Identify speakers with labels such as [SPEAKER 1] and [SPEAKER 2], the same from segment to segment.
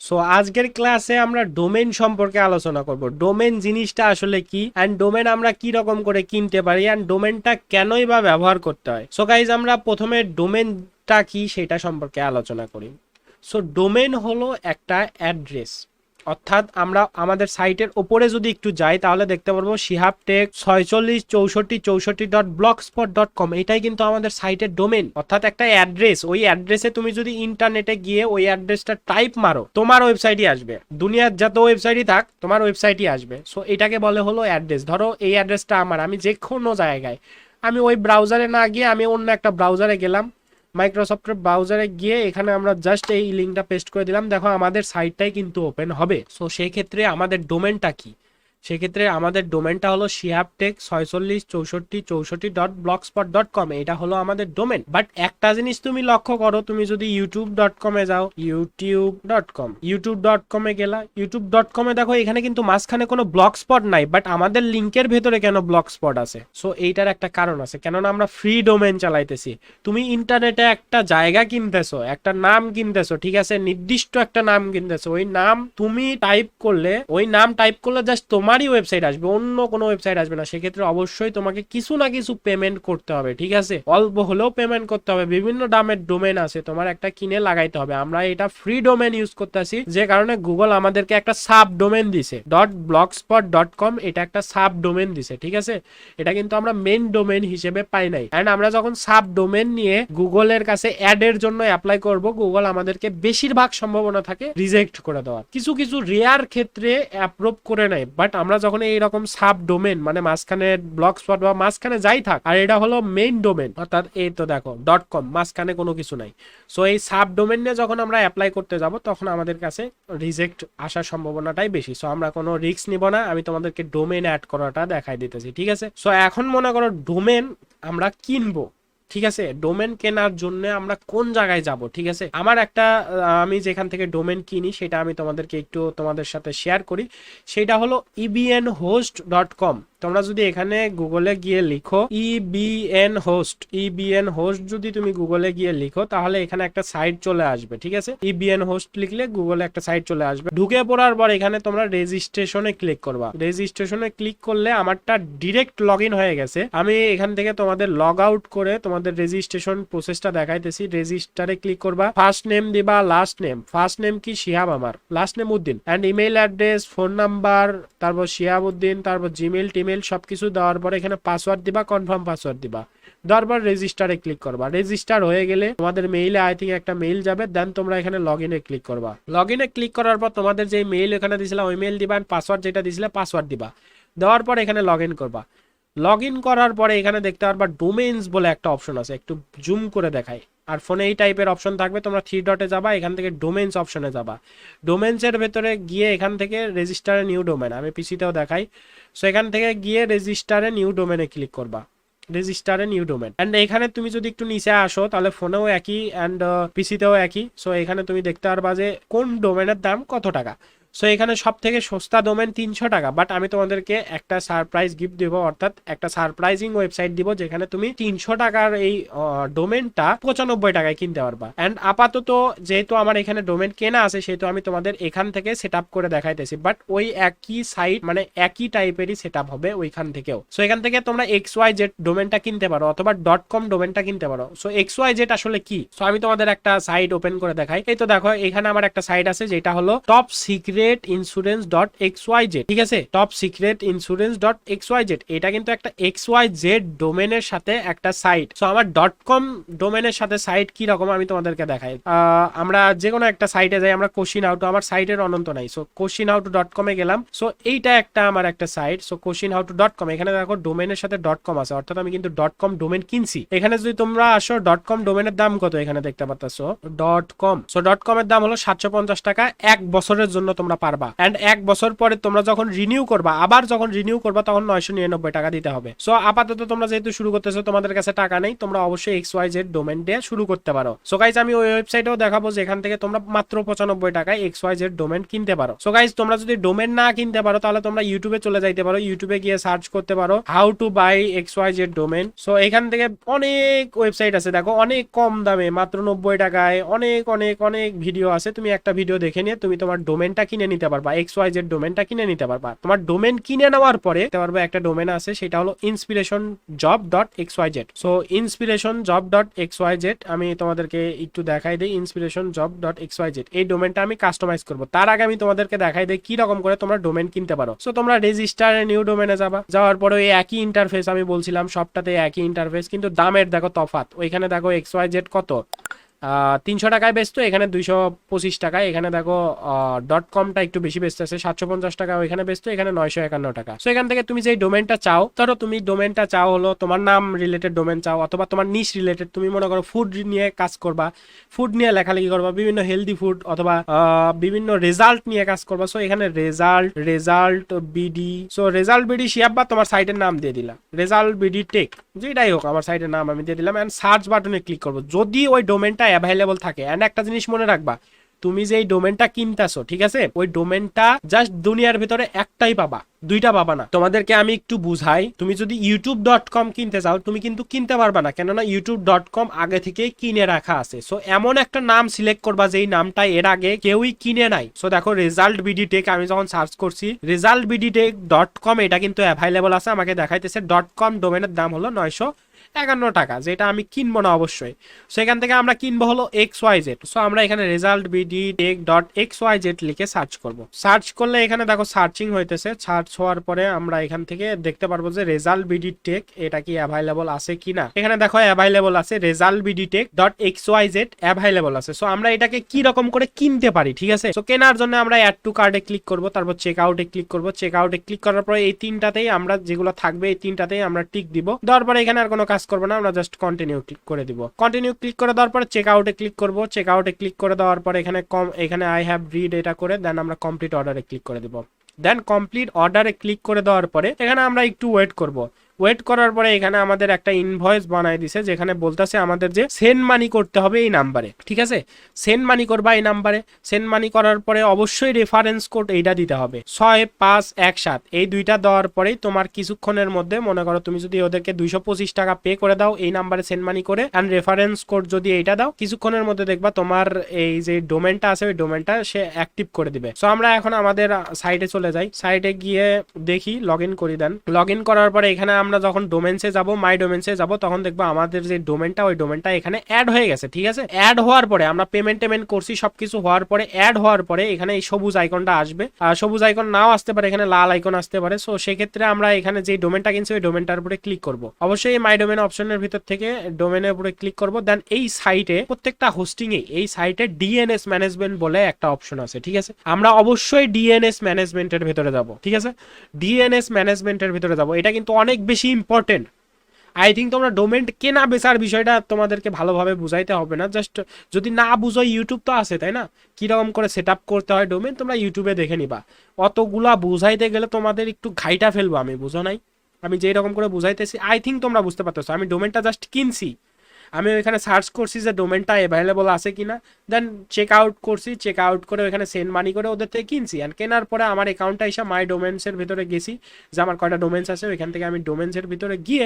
[SPEAKER 1] So আজকের ক্লাসে আমরা ডোমেন সম্পর্কে আলোচনা করব। ডোমেন জিনিসটা আসলে কি, এন্ড ডোমেন আমরা কি রকম করে কিনতে পারি, এন্ড ডোমেনটা কেনই বা ব্যবহার করতে হয়। সো গাইজ, আমরা প্রথমে ডোমেনটা কি সেটা সম্পর্কে আলোচনা করি। সো ডোমেন হলো একটা অ্যাড্রেস, অর্থাৎ আমরা আমাদের সাইটের ওপরে যদি একটু যাই তাহলে দেখতে পারবো শিহাবটেক 466464.blogspot.com, এটাই কিন্তু আমাদের সাইটের ডোমেন, অর্থাৎ একটা অ্যাড্রেস। ওই অ্যাড্রেসে তুমি যদি ইন্টারনেটে গিয়ে ওই অ্যাড্রেসটা টাইপ মারো, তোমার ওয়েবসাইটই আসবে। দুনিয়ার যত ওয়েবসাইটই থাক, তোমার ওয়েবসাইটই আসবে। সো এটাকে বলে হলো অ্যাড্রেস। ধরো এই অ্যাড্রেসটা আমার, আমি যে কোনো জায়গায়, আমি ওই ব্রাউজারে না গিয়ে আমি অন্য একটা ব্রাউজারে গেলাম, মাইক্রোসফটের ব্রাউজারে গিয়ে এখানে আমরা জাস্ট এই লিঙ্কটা পেস্ট করে দিলাম, দেখো আমাদের সাইটটাই কিন্তু ওপেন হবে। সো সেই ক্ষেত্রে আমাদের ডোমেনটা কি, সেক্ষেত্রে আমাদের ডোমেনটা হলো শিহাবটেক 466464.blogspot.com, এটা হলো আমাদের ডোমেন। বাট একটা জিনিস তুমি লক্ষ্য করো, তুমি যদি youtube.com-এ যাও, youtube.com-এ গেলা, youtube.com-এ দেখো এখানে কিন্তু মাঝখানে কোনো ব্লগ স্পট নাই, বাট আমাদের লিঙ্কের ভেতরে কেন ব্লগ স্পট আছে? সো এইটার একটা কারণ আছে, কেননা আমরা ফ্রি ডোমেন চালাইতেছি। তুমি ইন্টারনেটে একটা জায়গা কিনতেছো, একটা নাম কিনতেছো, ঠিক আছে, নির্দিষ্ট একটা নাম কিনতেছো, ওই নাম তুমি টাইপ করলে, জাস্ট তোমারই ওয়েবসাইট আসবে, অন্য কোনো ওয়েবসাইট আসবে না। সেক্ষেত্রে অবশ্যই তোমাকে কিছু না কিছু পেমেন্ট করতে হবে, ঠিক আছে, অল্প হলেও পেমেন্ট করতে হবে। বিভিন্ন দামের ডোমেন আছে, তোমার একটা কিনে লাগাইতে হবে। আমরা এটা ফ্রি ডোমেন ইউজ করতেছি, যে কারণে গুগল আমাদেরকে একটা সাব ডোমেন দিছে, .blogspot.com, এটা একটা সাব ডোমেন দিছে, ঠিক আছে। এটা কিন্তু আমরা মেইন ডোমেন হিসেবে পাই নাই। এন্ড আমরা যখন সাব ডোমেন নিয়ে গুগলের কাছে অ্যাড এর জন্য অ্যাপ্লাই করব, গুগল আমাদেরকে বেশিরভাগ সম্ভাবনা থাকে রিজেক্ট করে দেওয়ার। কিছু কিছু রেয়ার ক্ষেত্রে অ্যাপ্রুভ করে নেয়। বাট আমরা যখন এইরকম সাব ডোমেন, মানে মাঝখানে ব্লগ স্পট বা মাঝখানে যাই থাক, আর এটা হলো মেইন ডোমেন, অর্থাৎ এই তো দেখো .com, মাঝখানে কোনো কিছু নাই। সো এই সাব ডোমেন নিয়ে যখন আমরা অ্যাপ্লাই করতে যাব, তখন আমাদের কাছে রিজেক্ট আসার সম্ভাবনাটাই বেশি। সো আমরা কোনো রিস্ক নিব না, আমি তোমাদেরকে ডোমেন অ্যাড করাটা দেখাই দিতেছি, ঠিক আছে। সো এখন মনে করো ডোমেন আমরা কিনবো, ঠিক আছে। ডোমেন কেনার জন্য আমরা কোন জায়গায় যাব, ঠিক আছে। আমার একটা আমি যেখান থেকে ডোমেন কিনি সেটা আমি তোমাদেরকে একটু তোমাদের সাথে শেয়ার করি। সেটা হলো ebnhost.com। তোমরা যদি এখানে গুগলে গিয়ে লিখো ইবিএন হোস্ট যদি তুমি গুগলে গিয়ে লিখো, তাহলে এখানে একটা সাইট চলে আসবে, ঠিক আছে। ইবিএন হোস্ট লিখলে গুগলে একটা সাইট চলে আসবে। ঢুকে পড়ার পর এখানে তোমরা রেজিস্ট্রেশনে ক্লিক করবা। রেজিস্ট্রেশনে ক্লিক করলে আমারটা ডিরেক্ট লগ ইন হয়ে গেছে। আমি এখান থেকে তোমাদের লগ আউট করে তোমাদের রেজিস্ট্রেশন প্রসেসটা দেখাইতেছি। রেজিস্টারে ক্লিক করবা, ফার্স্ট নেম দিবা, লাস্ট নেম, ফার্স্ট নেম কি শিহাব আমার, last name Uddin, and email address, phone number, তারপর শিহাব উদ্দিন, তারপর জিমেল টিমেল সবকিছু দেওয়ার পরে এখানে পাসওয়ার্ড দিবা, কনফার্ম পাসওয়ার্ড দিবা, দেওয়ার পর রেজিস্টারে ক্লিক করবা। রেজিস্টার হয়ে গেলে তোমাদের মেইলে আই থিঙ্ক একটা মেইল যাবে, দেন তোমরা এখানে লগ ইনে ক্লিক করবা। লগ ইনে ক্লিক করার পর তোমাদের যে মেইল এখানে দিয়েছিলা ওই মেইল দিবা, পাসওয়ার্ড যেটা দিয়েছিলে পাসওয়ার্ড দিবা, দেওয়ার পর এখানে লগ ইন করবা। লগ ইন করার পরে এখানে দেখতে পারবা ডোমেইনস বলে একটা অপশন আছে, একটু জুম করে দেখাই। আর ফোনে এই টাইপের অপশন থাকবে, তোমরা 3 ডটে যাবা, এখান থেকে ডোমেইনস অপশনে যাবা। ডোমেইনসের ভেতরে গিয়ে এখান থেকে রেজিস্টারে নিউ ডোমেন, আমি পিসিতেও দেখাই। সো এখান থেকে গিয়ে রেজিস্টারে নিউ ডোমেনে ক্লিক করবা, রেজিস্টারে নিউ ডোমেন। এন্ড এখানে তুমি যদি একটু নিচে আসো, তাহলে ফোনেও একই এন্ড পিসিতেও একই। সো এখানে তুমি দেখতে পারবা যে কোন ডোমেনের দাম কত টাকা। সো এখানে সব থেকে সস্তা ডোমেন 300 টাকা। বাট আমি তোমাদেরকে একটা সারপ্রাইজ গিফট দিব, অর্থাৎ একটা সারপ্রাইজিং ওয়েবসাইট দিব, যেখানে তুমি 300 টাকার এই ডোমেনটা 95 টাকায় কিনতে পারবা। এন্ড আপাতত যেহেতু আমার এখানে ডোমেন কেনা আছে, সেহেতু আমি তোমাদের এখান থেকে সেট আপ করে দেখাইতেছি। বাট ওই একই সাইট, মানে একই টাইপেরই সেট আপ হবে ওইখান থেকেও। সো এখান থেকে তোমরা XYZ ডোমেনটা কিনতে পারো, অথবা .com ডোমেনটা কিনতে পারো। সো XYZ আসলে কি? সো আমি তোমাদের একটা সাইট ওপেন করে দেখাই। এই তো দেখো, এখানে আমার একটা সাইট আছে, যেটা হলো টপ সিক্রেট insurance.xyz, ঠিক আছে। টপ সিক্রেট insurance.xyz, এটা কিন্তু একটা XYZ ডোমেনের সাথে একটা সাইট। সো আমার .com ডোমেনের সাথে সাইট কি রকম আমি তোমাদেরকে দেখাই। আমরা যে কোনো একটা সাইটে যাই, আমরা কোশ্চিন হাউ টু, আমার সাইটের অনন্ত নাই। So question how to .com এ গেলাম। সো এইটা একটা আমার একটা site. So question how to .com, এখানে দেখো ডোমেনের সাথে .com আছে, অর্থাৎ আমি কিন্তু .com ডোমেন কিনছি। এখানে যদি তোমরা আসো, .com ডোমেনের দাম কত এখানে দেখতে পাচ্ছ, .com। সো .com এর দাম হলো 750 টাকা, 1 বছরের জন্য তোমরা তোমরা পারবা। এন্ড 1 বছর পরে তোমরা যখন রিনিউ করবা, আবার যখন রিনিউ করবা তখন 999 টাকা দিতে হবে। সো আপাতত তোমরা যেহেতু শুরু করতেছো, তোমাদের কাছে টাকা নেই, তোমরা অবশ্যই XYZ ডোমেন দিয়ে শুরু করতে পারো। সো গাইজ আমি ওই ওয়েবসাইটেও দেখাবো যেখান থেকে তোমরা মাত্র 95 টাকায় XYZ ডোমেন কিনতে পারো। সো গাইজ তোমরা যদি ডোমেন না কিনতে পারো তাহলে তোমরা ইউটিউবে চলে যাইতে পারো, ইউটিউবে গিয়ে সার্চ করতে পারো how to buy XYZ domain. So এখান থেকে অনেক ওয়েবসাইট আছে, দেখো অনেক কম দামে মাত্র 90 টাকায় অনেক অনেক অনেক ভিডিও আছে। তুমি একটা ভিডিও দেখে নিয়ে তুমি তোমার ডোমেনটা কিনে নিতে পারবা, XYZ ডোমেনটা কিনে নিতে পারবা। তোমার ডোমেন কিনে নেওয়ার পরে একটা ডোমেন আছে, সেটা হলো inspirationjob.xyz। সো inspirationjob.xyz আমি তোমাদেরকে একটু দেখাই দিই। inspirationjob.xyz এই ডোমেনটা আমি কাস্টমাইজ করব। তার আগে আমি তোমাদেরকে দেখাই দিই কি রকম করে তোমরা ডোমেন কিনতে পারো। সো তোমরা রেজিস্টার নিউ ডোমেনে যাবা, যাওয়ার পরে এই একই ইন্টারফেস আমি বলছিলাম, সবটাতে একই ইন্টারফেস, কিন্তু দামের দেখো তফাৎ। ওইখানে দেখো XYZ কত 300 টাকায় বেচতো, এখানে 225 টাকায়। এখানে দেখো .comটা একটু বেশি বেচতেছে, 750 টাকা ওইখানে বেচতো, এখানে 951 টাকা। সো এখান থেকে তুমি যেই ডোমেনটা চাও, ধরো তুমি ডোমেনটা চাও হলো তোমার নাম রিলেটেড ডোমেন চাও, অথবা তোমার নিশ রিলেটেড, তুমি মনে করো ফুড নিয়ে কাজ করবা, ফুড নিয়ে লেখালেখি করবা, বিভিন্ন হেলদি ফুড অথবা বিভিন্ন রেজাল্ট নিয়ে কাজ করবা। সো এখানে result BD, so result BD শিয়াব বা তোমার সাইটের নাম দিয়ে দিলা, রেজাল্ট বিডি টেক, যেটাই হোক আমার সাইটের নাম আমি দিয়ে দিলাম। এন্ড সার্চ বাটনে ক্লিক করবো যদি ওই ডোমেনটা অ্যাভেলেবল থাকে। এন্ড একটা জিনিস মনে রাখবা, তুমি যে এই ডোমেনটা কিনতেছো, ঠিক আছে, ওই ডোমেনটা জাস্ট দুনিয়ার ভিতরে একটাই পাবা, দুইটা পাবা না। তোমাদেরকে আমি একটু বুঝাই, তুমি যদি youtube.com কিনতে চাও তুমি কিন্তু কিনতে পারবা না, কেননা youtube.com আগে থেকে কিনে রাখা আছে। সো এমন একটা নাম সিলেক্ট করবা যেই নামটা এর আগে কেউই কিনে নাই। সো দেখো রেজাল্ট বিডি টেক আমি যখন সার্চ করছি, রেজাল্ট বিডি টেক .com এটা কিন্তু অ্যাভেলেবল আছে, আমাকে দেখাইতেছে .com ডোমেনের দাম হলো 951 টাকা, যেটা আমি কিনবো না অবশ্যই। সেখান থেকে আমরা কিনবো হলো XYZ। সো আমরা এখানে রেজাল্ট বিডি টেক .xyz লিখে সার্চ করব। সার্চ করলে এখানে দেখো সার্চিং হইতেছে, সার্চ হওয়ার পরে আমরা এখান থেকে দেখতে পারবো যে রেজাল্ট বিডি টেক এটা কি অ্যাভেলেবল আছে কিনা। এখানে দেখো অ্যাভেলেবল আছে, result BD tech .xyz available আছে। সো আমরা এটাকে কি রকম করে কিনতে পারি, ঠিক আছে। সো কেনার জন্য আমরা অ্যাড টু কার্টে ক্লিক করব, তারপর চেক আউটে ক্লিক করব। চেক আউটে ক্লিক করার পরে এই তিনটাতেই আমরা যেগুলো থাকবে এই তিনটাতেই আমরা টিক দিব। দেওয়ার পরে এখানে আর কোনো কাজ করবো না, আমরা জাস্ট কন্টিনিউ ক্লিক করে দিব। কন্টিনিউ ক্লিক করে দেওয়ার পরে চেক আউটে ক্লিক করব। চেক আউটে ক্লিক করে দেওয়ার পরে এখানে আই হ্যাভ রিড এটা করে দেন আমরা কমপ্লিট অর্ডারে ক্লিক করে দিব। দেন কমপ্লিট অর্ডারে ক্লিক করে দেওয়ার পরে এখানে আমরা একটু ওয়েট করব। ওয়েট করার পরে এখানে আমাদের একটা ইনভয়েস বানায় দিছে, যেখানে বলতেছে আমাদের যে সেন্ড মানি করতে হবে এই নাম্বারে, ঠিক আছে। সেন্ড মানি করবা এই নাম্বারে। সেন্ড মানি করার পরে অবশ্যই রেফারেন্স কোড এইটা দিতে হবে, 6517। এই দুইটা দেওয়ার পরেই তোমার কিছুক্ষণের মধ্যে, মনে করো তুমি যদি ওদেরকে 225 টাকা পে করে দাও এই নাম্বারে সেন্ড মানি করে, এন্ড রেফারেন্স কোড যদি এইটা দাও, কিছুক্ষণের মধ্যে দেখবা তোমার এই যে ডোমেনটা আছে ওই ডোমেনটা সে অ্যাক্টিভ করে দিবে। সো আমরা এখন আমাদের সাইটে চলে যাই, সাইটে গিয়ে দেখি, লগ ইন করি। দেন লগ ইন করার পরে এখানে আমরা যখন ডোমেনসে যাব, মাই ডোমেনসে যাব, তখন দেখবো আমাদের যে ডোমেনটা ওই ডোমেনটা এখানে অ্যাড হয়ে গেছে, ঠিক আছে। অ্যাড হওয়ার পরে আমরা পেমেন্ট করছি, সবকিছু হওয়ার পরে অ্যাড হওয়ার পরে এখানে এই সবুজ আইকনটা আসবে। আর সবুজ আইকন নাও আসতে পারে, এখানে লাল আইকন আসতে পারে। সো সেক্ষেত্রে আমরা এখানে যে ডোমেনটা কিনছি ওই ডোমেনটার উপরে ক্লিক করব। অবশ্যই এই মাই ডোমেন অপশনের ভিতর থেকে ডোমেনের উপরে ক্লিক করব। দেন এই সাইটে প্রত্যেকটা হোস্টিং এ এই সাইটে ডিএনএস ম্যানেজমেন্ট বলে একটা অপশন আছে, ঠিক আছে। আমরা অবশ্যই ডিএনএস ম্যানেজমেন্টের ভিতরে যাব, ঠিক আছে। ডিএনএস ম্যানেজমেন্টের ভিতরে যাব, এটা কিন্তু অনেক বেশি ইম্পর্টেন্ট। আই থিঙ্ক তোমরা ডোমেন কেনা বেচার বিষয়টা তোমাদেরকে ভালোভাবে বুঝাইতে হবে না, জাস্ট যদি না বুঝো ইউটিউব তো আছে, তাই না, কিরকম করে সেট আপ করতে হয় ডোমেন তোমরা ইউটিউবে দেখে নিবা। অতগুলা বুঝাইতে গেলে তোমাদের একটু ঘাইটা ফেলবো আমি, বুঝো নাই। আমি যেই রকম করে বুঝাইতেছি আই থিঙ্ক তোমরা বুঝতে পারতেছো। আমি ডোমেনটা জাস্ট কিনছি, আমি ওইখানে সার্চ করছি যে ডোমেনটা অ্যাভেলেবল আছে কিনা, দেন চেক আউট করছি, চেক আউট করে ওইখানে সেন্ড মানি করে ওদের থেকে কিনছি। অ্যান্ড কেনার পরে আমার অ্যাকাউন্টটা এসে মাই ডোমেন্সের ভিতরে গেছি, যে আমার কয়টা ডোমেন্স আছে ওইখান থেকে আমি ডোমেন্সের ভিতরে গিয়ে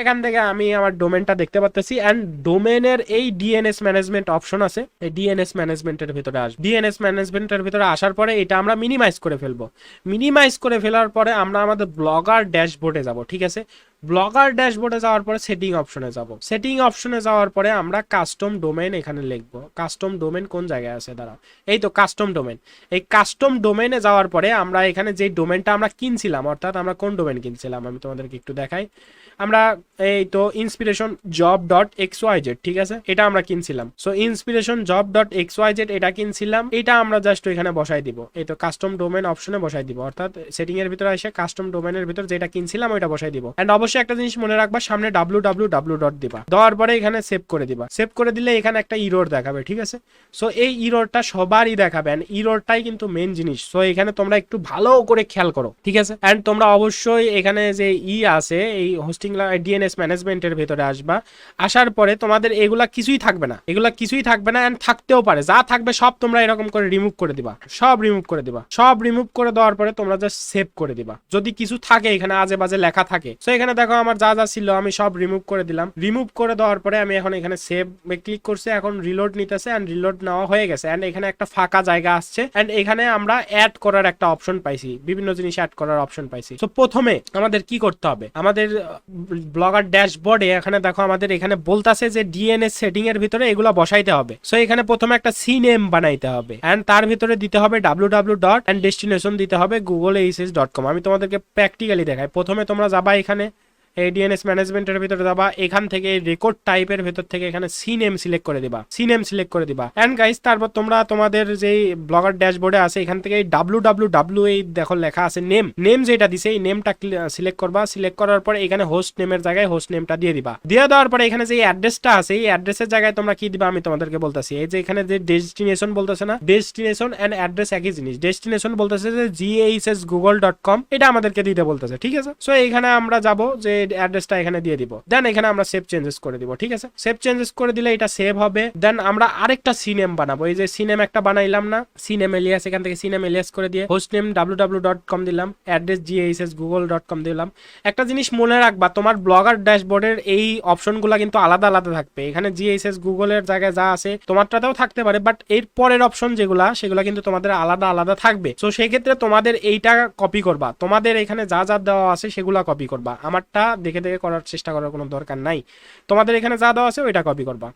[SPEAKER 1] এখান থেকে আমি আমার ডোমেনটা দেখতে পাচ্ছি। অ্যান্ড ডোমেনের এই ডিএনএস ম্যানেজমেন্ট অপশন আছে, এই ডিএনএস ম্যানেজমেন্টের ভিতরে আসবে। ডিএনএস ম্যানেজমেন্টের ভিতরে আসার পরে এটা আমরা মিনিমাইজ করে ফেলবো। মিনিমাইজ করে ফেলার পরে আমরা আমাদের ব্লগার ড্যাশবোর্ডে যাব, ঠিক আছে। ব্লগার ড্যাশবোর্ডে যাওয়ার পরে সেটিং অপশনে যাব। সেটিং অপশনে যাওয়ার পরে আমরা কাস্টম ডোমেন এখানে লিখবো। কাস্টম ডোমেন কোন জায়গায় আছে দাঁড়াও, এই তো কাস্টম ডোমেন। এই কাস্টম ডোমেনে যাওয়ার পরে আমরা এখানে যে ডোমেনটা আমরা কিনছিলাম, অর্থাৎ আমরা কোন ডোমেন কিনছিলাম আমি তোমাদেরকে একটু দেখাই। আমরা এই তো inspiration job dot X Y Z, ঠিক আছে, এটা আমরা কিনছিলাম। So inspiration job dot X Y Z এটা কিনছিলাম, এটা আমরা জাস্ট এখানে বসাই দিব, এই তো কাস্টম ডোমেন অপশনে বসাই দিব, অর্থাৎ সেটিং এর ভিতরে এসে কাস্টম ডোমেনের ভিতর যেটা কিনছিলাম ওইটা বসাই দিব। এন্ড অবশ্যই একটা জিনিস মনে রাখবা, সামনে www ডট দিবা, দেওয়ার পরে এখানে সেভ করে দিবা। সেভ করে দিলে এখানে একটা ইরোর দেখাবে, ঠিক আছে। সো এই ইরোরটা সবারই দেখাবে, এন্ড ইরোরটাই কিন্তু মেন জিনিস। সো এখানে তোমরা একটু ভালো করে খেয়াল করো, ঠিক আছে। এন্ড তোমরা অবশ্যই এখানে যে আছে এই হোস্টিং ডিএনএস ম্যানেজমেন্টের ভিতরে আসবা, আসার পরে তোমাদের এগুলা কিছুই থাকবে না, এগুলা কিছুই থাকবে না, এন্ড থাকতেও পারে, যা থাকবে সব তোমরা এরকম করে রিমুভ করে দিবা, সব রিমুভ করে দিবা। সব রিমুভ করে দেওয়ার পরে তোমরা জাস্ট সেভ করে দিবা। যদি কিছু থাকে এখানে আজে বাজে লেখা থাকে, সো এখানে দেখো আমার যা যা ছিল আমি সব রিমুভ করে দিলাম। রিমুভ করে দেওয়ার পরে আমি এখন এখানে সেভ ক্লিক করছি, এখন রিলোড নিতেছে, এন্ড রিলোড নেওয়া হয়ে গেছে। এন্ড এখানে একটা ফাঁকা জায়গা আসছে, এন্ড এখানে আমরা অ্যাড করার একটা অপশন পাইছি, বিভিন্ন জিনিস অ্যাড করার অপশন পাইছি। সো প্রথমে আমাদের কি করতে হবে, আমাদের ব্লগার ড্যাশবোর্ডে এখানে দেখো আমাদের এখানে বলতাছে যে ডিএনএস সেটিং এর ভিতরে এগুলো বসাইতে হবে। সো এখানে প্রথমে একটা সি নেম বানাইতে হবে, এন্ড তার ভিতরে দিতে হবে www ডট এন্ড ডেস্টিনেশন দিতে হবে google.com। আমি তোমাদেরকে প্র্যাকটিক্যালি দেখাই। প্রথমে তোমরা যাবা এখানে এই ডিএনএস ম্যানেজমেন্টের ভিতরে যাবা, এখান থেকে রেকর্ড টাইপের ভিতর থেকে এখানে সি নেম সিলেক্ট করে দিবা, সি নেম সিলেক্ট করে দিবা। এন্ড গাইস তারপর তোমরা তোমাদের যে ব্লগার ড্যাশবোর্ডে আছে এখান থেকে www এই দেখো লেখা আছে নেম, নেম যেটা দিছে এই নেমটা সিলেক্ট করবা। সিলেক্ট করার পরে এখানে হোস্ট নেমের জায়গায় হোস্ট নেমটা দিয়ে দিবা। দিয়ে দেওয়ার পরে এখানে যে অ্যাড্রেসটা আছে এই অ্যাড্রেসের জায়গায় তোমরা কি দিবা আমি তোমাদেরকে বলতাছি। এই যে এখানে যে ডেস্টিনেশন বলতেছে না, ডেস্টিনেশন এন্ড অ্যাড্রেস একই জিনিস। ডেস্টিনেশন বলতেছে যে ghsgoogle.com, এটা আমাদেরকে দিতে বলতেছে, ঠিক আছে। সো এখানে আমরা যাব যে অ্যাড্রেসটা এখানে দিয়ে দিব, দেন এখানে আমরা সেভ চেঞ্জেস করে দিব, ঠিক আছে। সেভ চেঞ্জেস করে দিলে এটা সেভ হবে। দেন আমরা আরেকটা সিনেম বানাবো, এই যে সিনেম একটা বানাইলাম না, সিনেম এলিয়াস, এখান থেকে সিনেম এলিয়াস করে দিয়ে হোস্ট নেম www.com দিলাম, অ্যাড্রেস ghsgoogle.com দিলাম। একটা জিনিস মনে রাখবা, তোমার ব্লগার ড্যাশবোর্ডের এই অপশনগুলো কিন্তু আলাদা আলাদা থাকবে। এখানে GSS গুগলের জায়গায় যা আছে তোমারটাতেও থাকতে পারে, বাট এর পরের অপশন যেগুলা সেগুলা কিন্তু তোমাদের আলাদা আলাদা থাকবে। সো সেই ক্ষেত্রে তোমাদের এইটা কপি করবা, তোমাদের এখানে যা যা দেওয়া আছে সেগুলা কপি করবা, আমারটা দেখে দেখে করার চেষ্টা করার কোনো দরকার নাই। তোমাদের এখানে যা দেওয়া আছে ওইটা কপি করবা।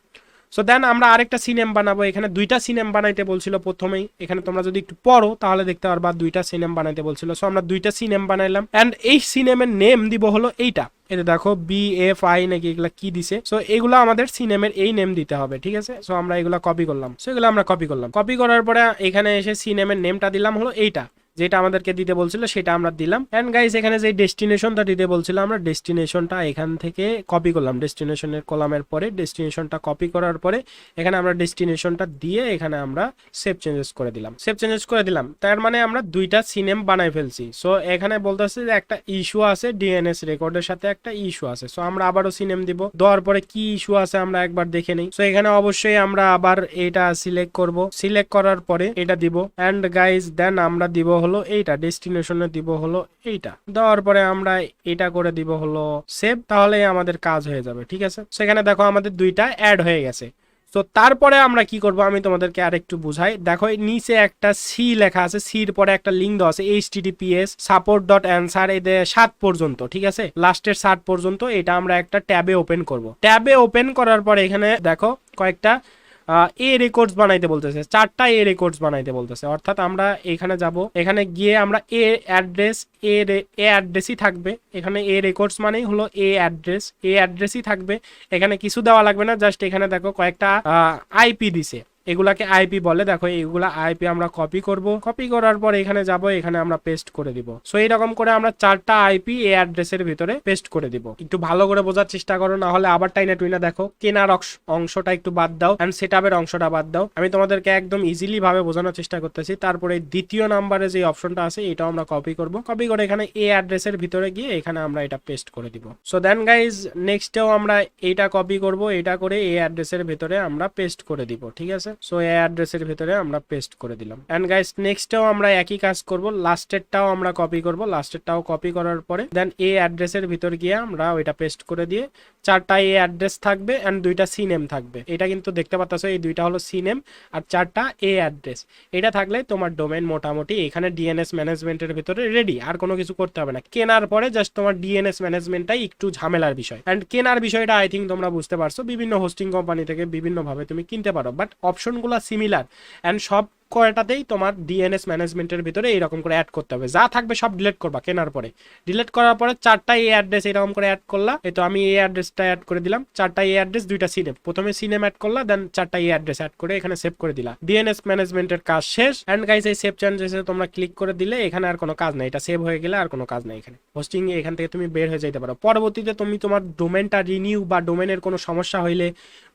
[SPEAKER 1] সো দেন আমরা আরেকটা সিনেম বানাবো, এখানে দুইটা সিনেম বানাইতে বলছিল প্রথমেই, এখানে তোমরা যদি একটু পড়ো তাহলে দেখতে পারবা দুইটা সিনেম বানাইতে বলছিল। সো আমরা দুইটা সিনেম বানাইলাম, এন্ড এই সিনেমের নেম দিব হলো এইটা, এটা দেখো BFI নাকি এগুলা কি দিছে। সো এগুলো আমাদের সিনেমের এই নেম দিতে হবে, ঠিক আছে। সো আমরা এগুলা কপি করলাম, সো এগুলো আমরা কপি করলাম। কপি করার পরে এখানে এসে সিনেমের নেমটা দিলাম হলো এইটা, যেটা আমাদেরকে দিতে বলছিল সেটা আমরা দিলাম। এন্ড গাইস এখানে যে ডেস্টিনেশনটা দিতে বলছিল আমরা ডেস্টিনেশনটা এখান থেকে কপি করলাম, ডেস্টিনেশনের কলামের পরে ডেস্টিনেশনটা কপি করার পরে এখানে আমরা ডেস্টিনেশনটা দিয়ে এখানে আমরা সেভ চেঞ্জেস করে দিলাম, সেভ চেঞ্জেস করে দিলাম। তার মানে আমরা দুইটা সিনেম বানাই ফেলছি। সো এখানে বলতেছে যে একটা ইস্যু আছে, ডিএনএস রেকর্ডের সাথে একটা ইস্যু আছে। সো আমরা আবারও সিনেম দিব, দেওয়ার পরে কি ইস্যু আছে আমরা একবার দেখে নেই। সো এখানে অবশ্যই আমরা আবার এটা সিলেক্ট করব, সিলেক্ট করার পরে এটা দিব। এন্ড গাইস দেন আমরা দিব হলো এইটা, ডেস্টিনেশনে দিব হলো এইটা, দেওয়ার পরে আমরা এটা করে দিব হলো সেভ, তাহলে আমাদের কাজ হয়ে যাবে, ঠিক আছে। সেখানে দেখো আমাদের দুইটা অ্যাড হয়ে গেছে। তো তারপরে আমরা কি করব আমি তোমাদেরকে আর একটু বুঝাই। দেখো নিচে একটা সি লেখা আছে, সির পরে একটা লিঙ্ক দেওয়া আছে https support.answer এদের 7 পর্যন্ত, ঠিক আছে, লাস্টের 7 পর্যন্ত। এটা আমরা একটা ট্যাবে ওপেন করব। ট্যাবে ওপেন করার পরে এখানে দেখো কয়েকটা এ রেকর্ডস বানাইতে বলতেছে, 4টা এ রেকর্ডস বানাইতে বলতেছে। অর্থাৎ আমরা এখানে যাব, এখানে গিয়ে আমরা এ অ্যাড্রেসই থাকবে, এখানে এ রেকর্ডস মানেই হলো এ অ্যাড্রেসই থাকবে, এখানে কিছু দেওয়া লাগবে না। জাস্ট এখানে দেখো কয়েকটা আইপি দিছে, এগুলাকে আইপি বলে। দেখো এইগুলা আইপি আমরা কপি করব, কপি করার পর এখানে যাব, এখানে আমরা পেস্ট করে দিব। সো এইরকম করে আমরা 4টা আইপি এই অ্যাড্রেসের ভিতরে পেস্ট করে দিব। একটু ভালো করে বোঝার চেষ্টা করো, না হলে আবার টাইনা টুইনা দেখো। কেনার অংশটা একটু বাদ দাও, এন্ড সেটআপের অংশটা বাদ দাও। আমি তোমাদেরকে একদম ইজিলি ভাবে বোঝানোর চেষ্টা করতেছি। তারপরে দ্বিতীয় নাম্বারে যে অপশনটা আছে এটাও আমরা কপি করব, কপি করে এখানে এই অ্যাড্রেসের ভিতরে গিয়ে এখানে আমরা এটা পেস্ট করে দিব। সো দেন গাইজ নেক্সটেও আমরা এইটা কপি করব, এটা করে এই অ্যাড্রেসের ভিতরে আমরা পেস্ট করে দিব, ঠিক আছে। সো এই অ্যাড্রেসের ভিতরে আমরা পেস্ট করে দিলাম। এন্ড গাইস নেক্সটেও আমরা একই কাজ করব, লাস্টেরটাও আমরা কপি করব, লাস্টেরটাও কপি করার পরে দেন এই অ্যাড্রেসের ভিতর গিয়ে আমরা ওইটা পেস্ট করে দিয়ে 4টা এই অ্যাড্রেস থাকবে এন্ড 2টা সি নেম থাকবে। এটা কিন্তু দেখতে পাচ্ছ এই 2টা হলো সি নেম আর 4টা এই অ্যাড্রেস। এটা থাকলে তোমার ডোমেইন মোটামুটি এখানে ডিএনএস ম্যানেজমেন্টের ভিতরে রেডি, আর কোনো কিছু করতে হবে না। কেনার পরে জাস্ট তোমার ডিএনএস ম্যানেজমেন্টটাই একটু ঝামেলার বিষয়। এন্ড কেনার বিষয়টা আই থিঙ্ক তোমরা বুঝতে পারছো, বিভিন্ন হোস্টিং কোম্পানি থেকে বিভিন্ন ভাবে তুমি কিনতে পারো, বাট অপশনগুলো সিমিলার এন্ড সব কয়টাতেই তোমার ডিএনএস ম্যানেজমেন্টের ভিতরে এইরকম করে অ্যাড করতে হবে, যা থাকবে সব ডিলিট করবা কেনার পরে। ডিলিট করার পরে 4টা এই অ্যাড্রেস এরকম করে অ্যাড করলা, এই তো আমি এই অ্যাড্রেসটা অ্যাড করে দিলাম, 4টা এই অ্যাড্রেস 2টা সিনেম, প্রথমে সিনেম অ্যাড করলা, দেন 4টা এই অ্যাড্রেস অ্যাড করে এখানে সেভ করে দিলা। ডিএনএস ম্যানেজমেন্টের কাজ শেষ। এন্ড গাইস এই সেভ চেঞ্জেসে তোমরা ক্লিক করে দিলে এখানে আর কোনো কাজ নাই, এটা সেভ হয়ে গেলে আর কোনো কাজ নাই এখানে হোস্টিং এ, এখান থেকে তুমি বের হয়ে যেতে পারো। পরবর্তীতে তুমি তোমার ডোমেনটা রিনিউ বা ডোমেনের কোনো সমস্যা হইলে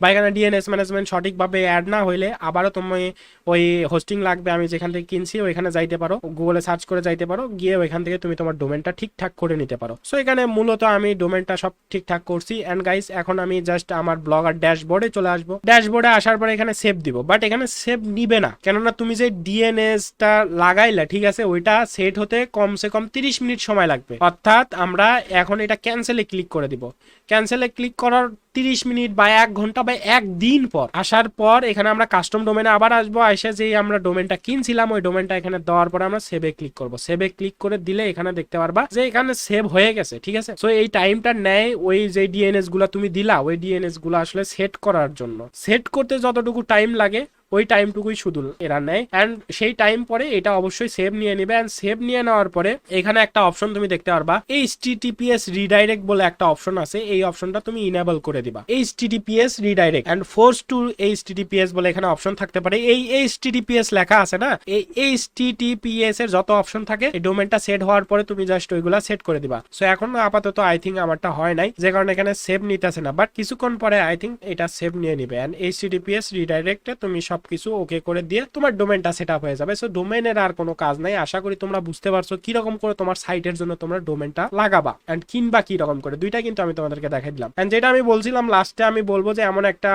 [SPEAKER 1] বা এখানে ডিএনএস ম্যানেজমেন্ট সঠিকভাবে অ্যাড না হইলে আবারও তুমি ওই হোস্টিং লাগবে আমি যেখান থেকে কিনছি ওইখানে যাইতে পারো, গুগলে সার্চ করে যাইতে পারো, গিয়ে ওইখান থেকে তুমি তোমার ডোমেনটা ঠিকঠাক করে নিতে পারো। সো এখানে মূলত আমি ডোমেনটা সব ঠিকঠাক করছি। এন্ড গাইস এখন আমি জাস্ট আমার ব্লগার ড্যাশবোর্ডে চলে আসবো। ড্যাশবোর্ডে আসার পরে এখানে সেভ দিব, বাট এখানে সেভ নিবে না, কেননা তুমি যে ডিএনএসটা লাগাইলে ঠিক আছে ওইটা সেট হতে কমসে কম 30 মিনিট সময় লাগবে। অর্থাৎ আমরা এখন এটা ক্যান্সেলে ক্লিক করে দিব। ক্যান্সেলে ক্লিক করার 30 মিনিট বা 1 ঘন্টা বা 1 দিন পর আসার পর এখানে আমরা কাস্টম ডোমেনে আবার আসবো, এসে যে আমরা ডোমেনটা কিনছিলাম ওই ডোমেনটা এখানে দেওয়ার পরে আমরা সেভে ক্লিক করব। সেভে ক্লিক করে দিলে এখানে দেখতে পারবা যে এখানে সেভ হয়ে গেছে, ঠিক আছে। সো এই টাইমটা নেয় ওই যে ডিএনএস গুলা তুমি দিলা ওই ডিএনএস গুলা আসলে সেট করার জন্য। সেট করতে যতটুকু টাইম লাগে ওই টাইমটুকুই শুধু এরা নেয়। অ্যান্ড সেই টাইম পরে এটা অবশ্যই সেভ নিয়ে নেবে। অ্যান্ড সেভ নিয়ে নেওয়ার পরে এখানে একটা অপশন তুমি দেখতে পারবা HTTPS রিডাইরেক্ট বলে একটা অপশন আছে, এই অপশনটা তুমি ইনেবল করে দিবা। HTTPS redirect and force to HTTPS বলে এখানে অপশন থাকতে পারে। এই HTTPS লেখা আছে না, এই HTTPS এর যত অপশন থাকে এই ডোমেনটা সেট হওয়ার পরে তুমি জাস্ট ওইগুলা সেট করে দিবা। সো এখন আপাতত আই থিঙ্ক আমারটা হয় নাই, যে কারণে এখানে সেভ নিতেছে না, বাট কিছুক্ষণ পরে আই থিঙ্ক এটা সেভ নিয়ে নিবে। অ্যান্ড HTTPS রিডাইরেক্টে তুমি সবকিছু ওকে করে দিয়ে তোমার ডোমেনটা সেট আপ হয়ে যাবে। সো ডোমেনের আর কোনো কাজ নাই। আশা করি তোমরা বুঝতে পারছো কিরকম করে তোমার সাইটের জন্য তোমরা ডোমেনটা লাগাবা এন্ড কিনবা কিরকম করে, দুইটা কিন্তু আমি তোমাদেরকে দেখাই দিলাম। এন্ড যেটা আমি বলছিলাম লাস্টে আমি বলবো যে এমন একটা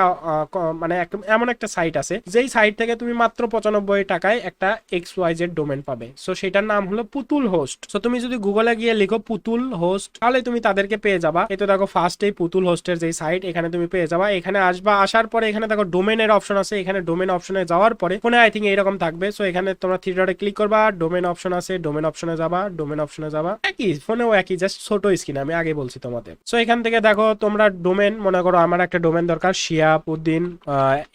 [SPEAKER 1] মানে এমন একটা সাইট আছে যেই সাইট থেকে তুমি মাত্র 95 টাকায় একটা XYZ ডোমেন পাবে। সো সেটার নাম হলো পুতুল হোস্ট। সো তুমি যদি গুগলে গিয়ে লিখো পুতুল হোস্ট তাহলে তুমি তাদেরকে পেয়ে যাবা। এই তো দেখো ফার্স্ট এই পুতুল হোস্টের যে সাইট, এখানে তুমি পেয়ে যাবা। এখানে আসবা, আসার পরে এখানে দেখো ডোমেনের অপশন আছে, এখানে ডোমেন অপশনে যাওয়ার পরে ফোনে আই থিঙ্ক এইরকম থাকবে। সো এখানে তোমরা থ্রি ডটে ক্লিক করবা, ডোমেন অপশন আছে, ডোমেন অপশনে যাবা, ডোমেন অপশনে যাবা, একই ফোনেও একই, জাস্ট ছোট স্ক্রিন, আমি আগে বলছি তোমাদের। সো এখান থেকে দেখো তোমরা ডোমেন, মনে করো আমার একটা ডোমেন দরকার শিয়াবউদ্দিন,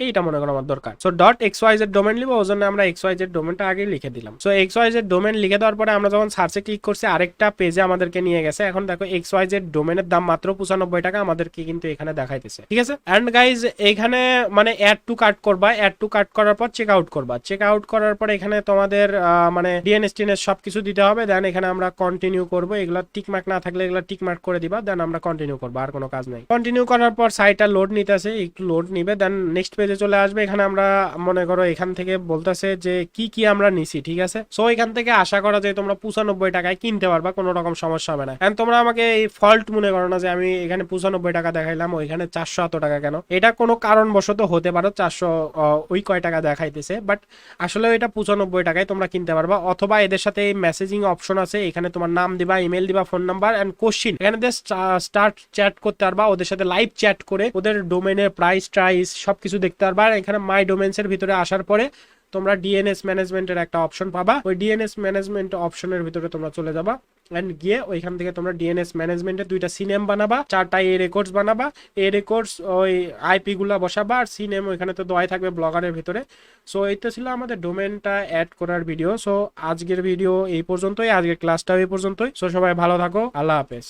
[SPEAKER 1] এইটা মনে করো আমার দরকার। সো .xyz ডোমেন লিখবো, ওই জন্য আমরা XYZ ডোমেনটা আগে লিখে দিলাম। সো XYZ ডোমেন লিখে দেওয়ার পরে আমরা যখন সার্চে ক্লিক করছি আরেকটা পেজে আমাদেরকে নিয়ে গেছে। এখন দেখো XYZ ডোমেনের দাম মাত্র 95 টাকা আমাদেরকে কিন্তু এখানে দেখাইতেছে, ঠিক আছে। এন্ড গাইজ এখানে মানে অ্যাড টু কার্ট করবা, অ্যাড টু কার্ট করার পর চেক আউট করবা, চেক আউট করার পর এখানে তোমাদের মানে ডিএনএস টিএনএস সবকিছু দিতে হবে। দেন এখানে আমরা কন্টিনিউ করবো, এগুলা টিকমার্ক না থাকলে এগুলা টিকমার্ক করে দিবা, দেন আমরা কন্টিনিউ করবো, আর কোনো কাজ নাই। কন্টিনিউ করার পর সাইটটা লোড নিতে আছে, একটু লোড নিবে, দেন নেক্সট পেজে চলে আসবে। এখানে আমরা মনে করো এখান থেকে বলতেছে যে কি কি আমরা নিছি, ঠিক আছে। সো এখান থেকে আশা করা যায় তোমরা 95 টাকায় কিনতে পারবা, কোনো রকম সমস্যা হবে না। এন্ড তোমরা আমাকে এই ফল্ট মনে করো না যে আমি এখানে 95 টাকা দেখাইলাম ওইখানে 400 এত টাকা কেন, এটা কোনো কারণবশত হতে পারো 400 ওই কয় টাকা দেখাইতেছে, বাট আসলে এটা 95 টাকায় তোমরা কিনতে পারবা। অথবা এদের সাথে মেসেজিং অপশন আছে, এখানে তোমার নাম দিবা, ইমেল দিবা, ফোন নাম্বার এন্ড কোশ্চিন, এখানে স্টার্ট চ্যাট করতে পারবা, ওদের সাথে লাইভ চ্যাট করে ওদের ডোমেনের প্রাইস ট্রাইস সবকিছু দেখতে পারবা। আর এখানে মাই ডোমেন্স এর ভিতরে আসার পরে তোমরা ডিএনএস ম্যানেজমেন্টের একটা অপশন পাবা, ওই ডিএনএস ম্যানেজমেন্ট অপশনের ভিতরে তোমরা চলে যাবা এন্ড গিয়ে ওইখান থেকে তোমরা ডিএনএস ম্যানেজমেন্টের 2টা সিনেম বানাবা, 4টা এ রেকর্ডস বানাবা, এ রেকর্ডস ওই আইপি গুলা বসাবা, আর সিনেম ওইখানে তো দেওয়াই থাকবে ব্লগারের ভিতরে। সো এই তো ছিল আমাদের ডোমেনটা অ্যাড করার ভিডিও। সো আজকের ভিডিও এই পর্যন্তই, আজকের ক্লাসটাও এই পর্যন্তই। সো সবাই ভালো থাকো, আল্লাহ হাফেজ।